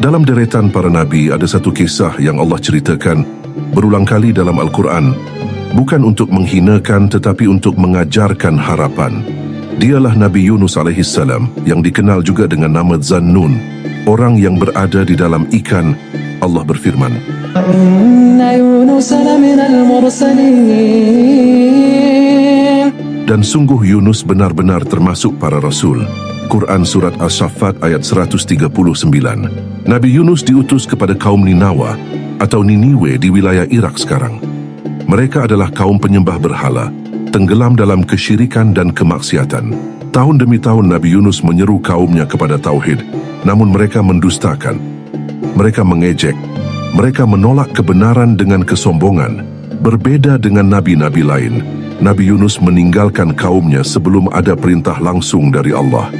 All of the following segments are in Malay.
Dalam deretan para nabi ada satu kisah yang Allah ceritakan berulang kali dalam Al-Quran, bukan untuk menghinakan tetapi untuk mengajarkan harapan. Dialah Nabi Yunus alaihissalam yang dikenal juga dengan nama Zannun, orang yang berada di dalam ikan. Allah berfirman, dan sungguh Yunus benar-benar termasuk para rasul. Quran Surat As-Saffat ayat 139. Nabi Yunus diutus kepada kaum Ninawa atau Niniwe di wilayah Irak sekarang. Mereka adalah kaum penyembah berhala, tenggelam dalam kesyirikan dan kemaksiatan. Tahun demi tahun Nabi Yunus menyeru kaumnya kepada tauhid, namun mereka mendustakan. Mereka mengejek. Mereka menolak kebenaran dengan kesombongan. Berbeda dengan nabi-nabi lain, Nabi Yunus meninggalkan kaumnya sebelum ada perintah langsung dari Allah.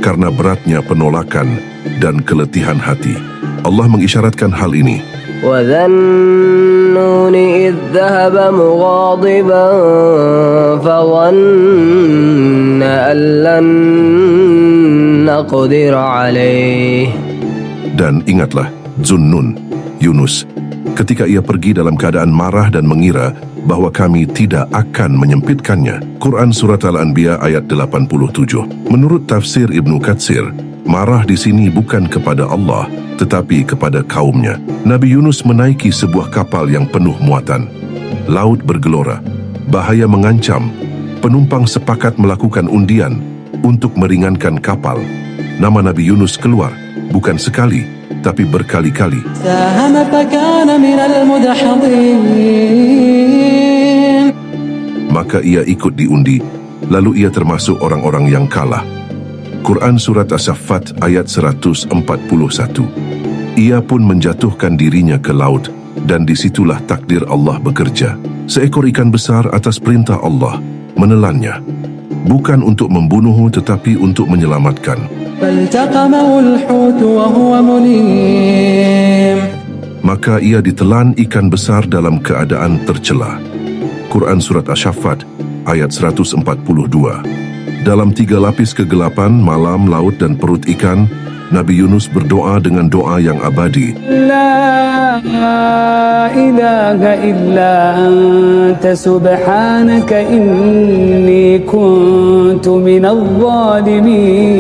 Karena beratnya penolakan dan keletihan hati. Allah mengisyaratkan hal ini. وَذَنُّونِ إِذْ ذَهَبَ مُغَاضِبًا فَظَنَّ أَن لَّن نَّقْدِرَ عَلَيْهِ. Dan ingatlah Zunnun, Yunus, ketika ia pergi dalam keadaan marah dan mengira bahwa kami tidak akan menyempitkannya. Quran Surat Al-Anbiya ayat 87. Menurut tafsir Ibnu Katsir, marah di sini bukan kepada Allah, tetapi kepada kaumnya. Nabi Yunus menaiki sebuah kapal yang penuh muatan. Laut bergelora, bahaya mengancam. Penumpang sepakat melakukan undian untuk meringankan kapal. Nama Nabi Yunus keluar, bukan sekali, tapi berkali-kali. Maka ia ikut diundi, lalu ia termasuk orang-orang yang kalah. Quran Surat As-Saffat ayat 141. Ia pun menjatuhkan dirinya ke laut, dan disitulah takdir Allah bekerja. Seekor ikan besar atas perintah Allah menelannya, bukan untuk membunuh tetapi untuk menyelamatkan. Maka ia ditelan ikan besar dalam keadaan tercela. Quran Surat Asy-Syaffat ayat 142. Dalam 3 lapis kegelapan, malam, laut dan perut ikan, Nabi Yunus berdoa dengan doa yang abadi. La ilaha illa anta subhanaka inni kuntu minadh dhalimin.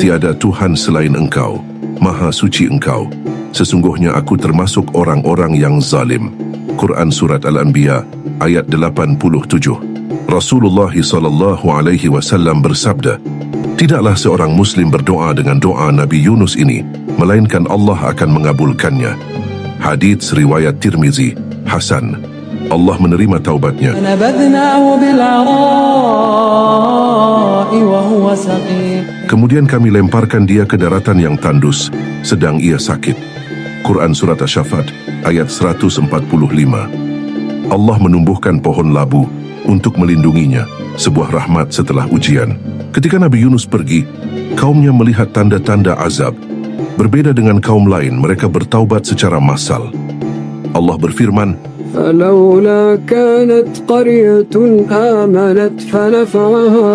Tiada Tuhan selain Engkau, Maha Suci Engkau. Sesungguhnya aku termasuk orang-orang yang zalim. Quran Surat Al-Anbiya ayat 87. Rasulullah SAW bersabda, tidaklah seorang Muslim berdoa dengan doa Nabi Yunus ini, melainkan Allah akan mengabulkannya. Hadits riwayat Tirmizi, Hasan. Allah menerima taubatnya. Kemudian kami lemparkan dia ke daratan yang tandus, sedang ia sakit. Quran Surat Asy-Syaffat ayat 145. Allah menumbuhkan pohon labu untuk melindunginya, sebuah rahmat setelah ujian. Ketika Nabi Yunus pergi, kaumnya melihat tanda-tanda azab. Berbeda dengan kaum lain, mereka bertaubat secara massal. Allah berfirman, فَلَوْلَا كَانَتْ قَرْيَةٌ آمَنَتْ فَنَفَعَهَا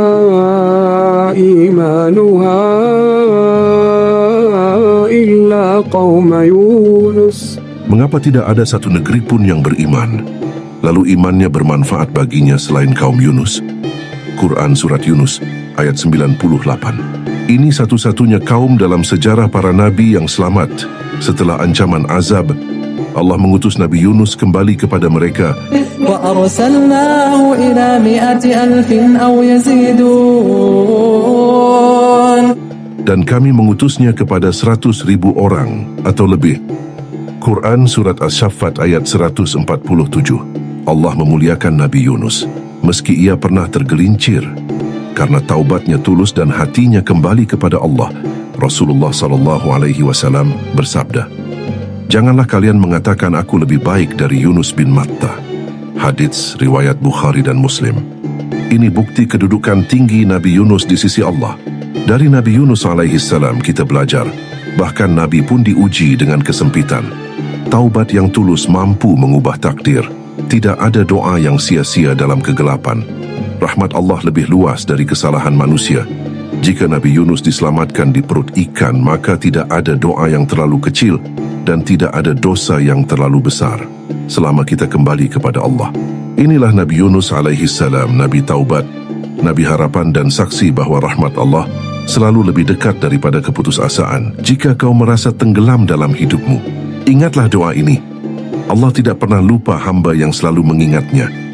إِيمَانُهَا إِلَّا قَوْمَ يُونُسَ. Mengapa tidak ada satu negeri pun yang beriman, lalu imannya bermanfaat baginya selain kaum Yunus? Quran Surat Yunus ayat 98. Ini satu-satunya kaum dalam sejarah para nabi yang selamat. Setelah ancaman azab, Allah mengutus Nabi Yunus kembali kepada mereka. Dan kami mengutusnya kepada 100.000 orang atau lebih. Quran Surat Asy-Syaffat ayat 147. Allah memuliakan Nabi Yunus meski ia pernah tergelincir. Karena taubatnya tulus dan hatinya kembali kepada Allah, Rasulullah SAW bersabda, janganlah kalian mengatakan aku lebih baik dari Yunus bin Matta. Hadits riwayat Bukhari dan Muslim. Ini bukti kedudukan tinggi Nabi Yunus di sisi Allah. Dari Nabi Yunus alaihissalam kita belajar, bahkan Nabi pun diuji dengan kesempitan. Taubat yang tulus mampu mengubah takdir. Tidak ada doa yang sia-sia dalam kegelapan. Rahmat Allah lebih luas dari kesalahan manusia. Jika Nabi Yunus diselamatkan di perut ikan, maka tidak ada doa yang terlalu kecil dan tidak ada dosa yang terlalu besar selama kita kembali kepada Allah. Inilah Nabi Yunus alaihi salam, Nabi Taubat, Nabi Harapan dan saksi bahawa rahmat Allah selalu lebih dekat daripada keputusasaan. Jika kau merasa tenggelam dalam hidupmu, ingatlah doa ini. Allah tidak pernah lupa hamba yang selalu mengingatnya.